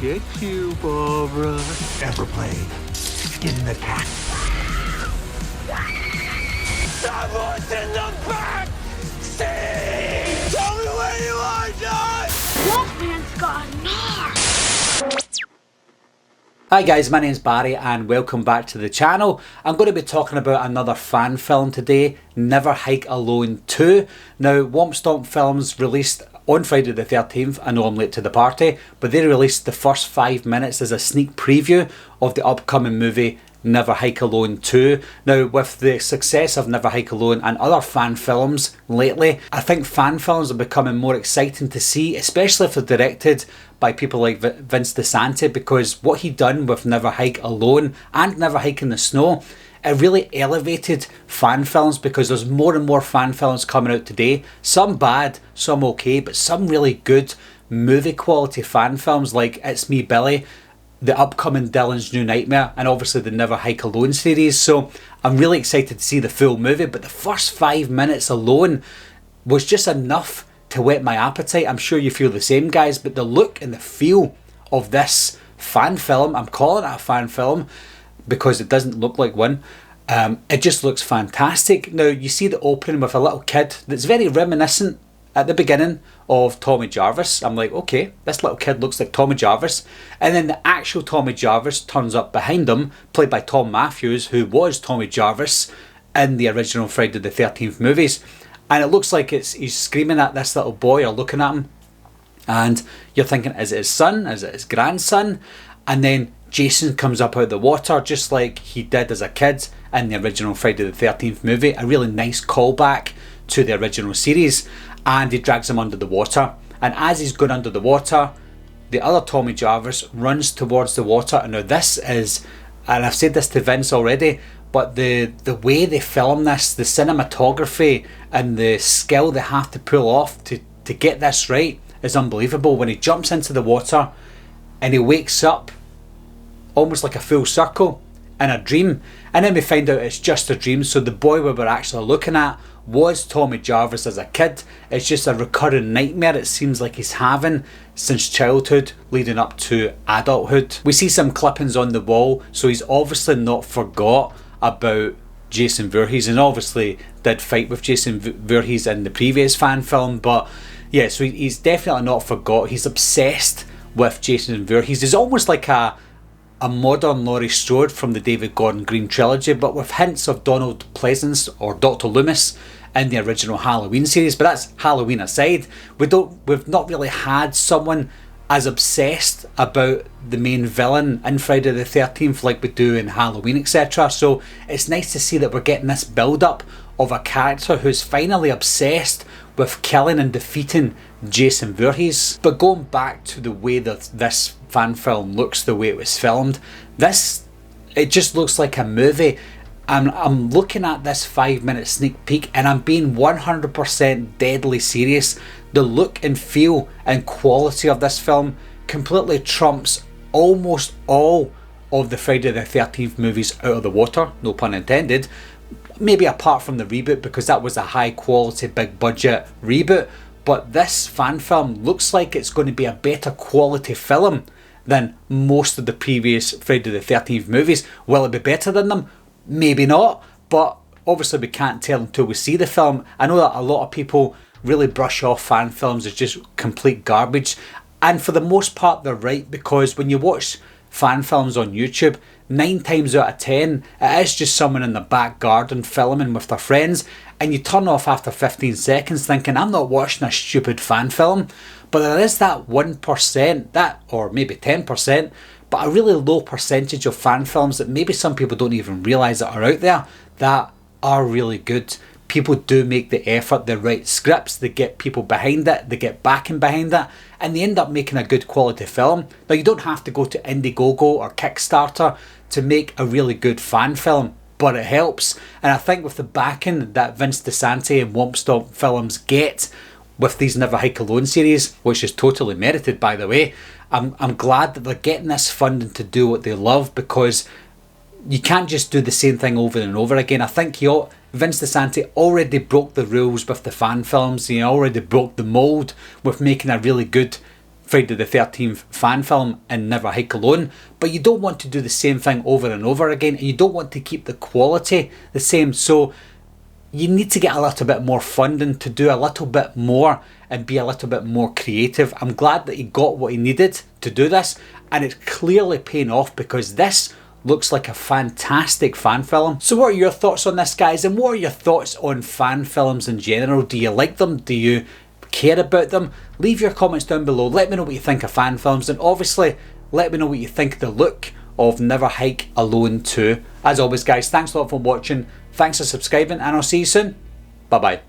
get you, Barbara. Ever played Skin the Cat? Someone's in the back seat! Tell me where you are, John! Wolfman's got Nards! Hi guys, my name's Barry and welcome back to the channel. I'm going to be talking about another fan film today, Never Hike Alone 2. Now, Womp Stomp Films released on Friday the 13th, I know I'm late to the party, but they released the first 5 minutes as a sneak preview of the upcoming movie Never Hike Alone 2. Now, with the success of Never Hike Alone and other fan films lately, I think fan films are becoming more exciting to see, especially if they're directed by people like Vince DeSanti, because what he done with Never Hike Alone and Never Hike in the Snow, it really elevated fan films, because there's more and more fan films coming out today. Some bad, some okay, but some really good movie quality fan films like It's Me Billy, the upcoming Dylan's New Nightmare, and obviously the Never Hike Alone series. So I'm really excited to see the full movie, but the first 5 minutes alone was just enough to whet my appetite. I'm sure you feel the same, guys, but the look and the feel of this fan film, I'm calling it a fan film because it doesn't look like one, it just looks fantastic. Now, you see the opening with a little kid that's very reminiscent at the beginning of Tommy Jarvis. I'm like, okay, this little kid looks like Tommy Jarvis. And then the actual Tommy Jarvis turns up behind him, played by Tom Matthews, who was Tommy Jarvis in the original Friday the 13th movies. And it looks like he's screaming at this little boy or looking at him. And you're thinking, is it his son? Is it his grandson? And then Jason comes up out of the water just like he did as a kid in the original Friday the 13th movie. A really nice callback to the original series. And he drags him under the water. And as he's going under the water, the other Tommy Jarvis runs towards the water. And now this is, and I've said this to Vince already, but the way they film this, the cinematography and the skill they have to pull off to get this right is unbelievable. When he jumps into the water and he wakes up almost like a full circle in a dream, and then we find out it's just a dream. So the boy we were actually looking at was Tommy Jarvis as a kid. It's just a recurring nightmare it seems like he's having since childhood leading up to adulthood. We see some clippings on the wall, so he's obviously not forgot about Jason Voorhees, and obviously did fight with Jason Voorhees in the previous fan film, but yeah, so he's definitely not forgot. He's obsessed with Jason Voorhees. He's almost like a modern Laurie Strode from the David Gordon Green trilogy, but with hints of Donald Pleasance or Dr. Loomis in the original Halloween series. But that's Halloween aside. We've not really had someone as obsessed about the main villain in Friday the 13th like we do in Halloween, etc. So it's nice to see that we're getting this build up of a character who's finally obsessed with killing and defeating Jason Voorhees. But going back to the way that this fan film looks, the way it was filmed, it just looks like a movie. I'm looking at this 5 minute sneak peek and I'm being 100% deadly serious. The look and feel and quality of this film completely trumps almost all of the Friday the 13th movies out of the water, no pun intended. Maybe apart from the reboot, because that was a high quality big budget reboot, but this fan film looks like it's going to be a better quality film than most of the previous Friday the 13th movies. Will it be better than them? Maybe not, but obviously we can't tell until we see the film. I know that a lot of people really brush off fan films as just complete garbage, and for the most part they're right, because when you watch fan films on YouTube, 9 times out of 10 it is just someone in the back garden filming with their friends, and you turn off after 15 seconds thinking, I'm not watching a stupid fan film. But there is that 1%, that, or maybe 10%, but a really low percentage of fan films that maybe some people don't even realise that are out there that are really good. People do make the effort, they write scripts, they get people behind it, they get backing behind it, and they end up making a good quality film. Now, you don't have to go to Indiegogo or Kickstarter to make a really good fan film, but it helps. And I think with the backing that Vince DeSanti and Womp Stomp Films get with these Never Hike Alone series, which is totally merited by the way, I'm glad that they're getting this funding to do what they love, because you can't just do the same thing over and over again. I think Vince DeSanti already broke the rules with the fan films. He already broke the mould with making a really good Friday the 13th fan film and Never Hike Alone, but you don't want to do the same thing over and over again, and you don't want to keep the quality the same, so you need to get a little bit more funding to do a little bit more and be a little bit more creative. I'm glad that he got what he needed to do this, and it's clearly paying off because this looks like a fantastic fan film. So what are your thoughts on this, guys? And what are your thoughts on fan films in general? Do you like them? Do you care about them? Leave your comments down below. Let me know what you think of fan films, and obviously let me know what you think of the look of Never Hike Alone 2. As always, guys, thanks a lot for watching. Thanks for subscribing, and I'll see you soon. Bye bye.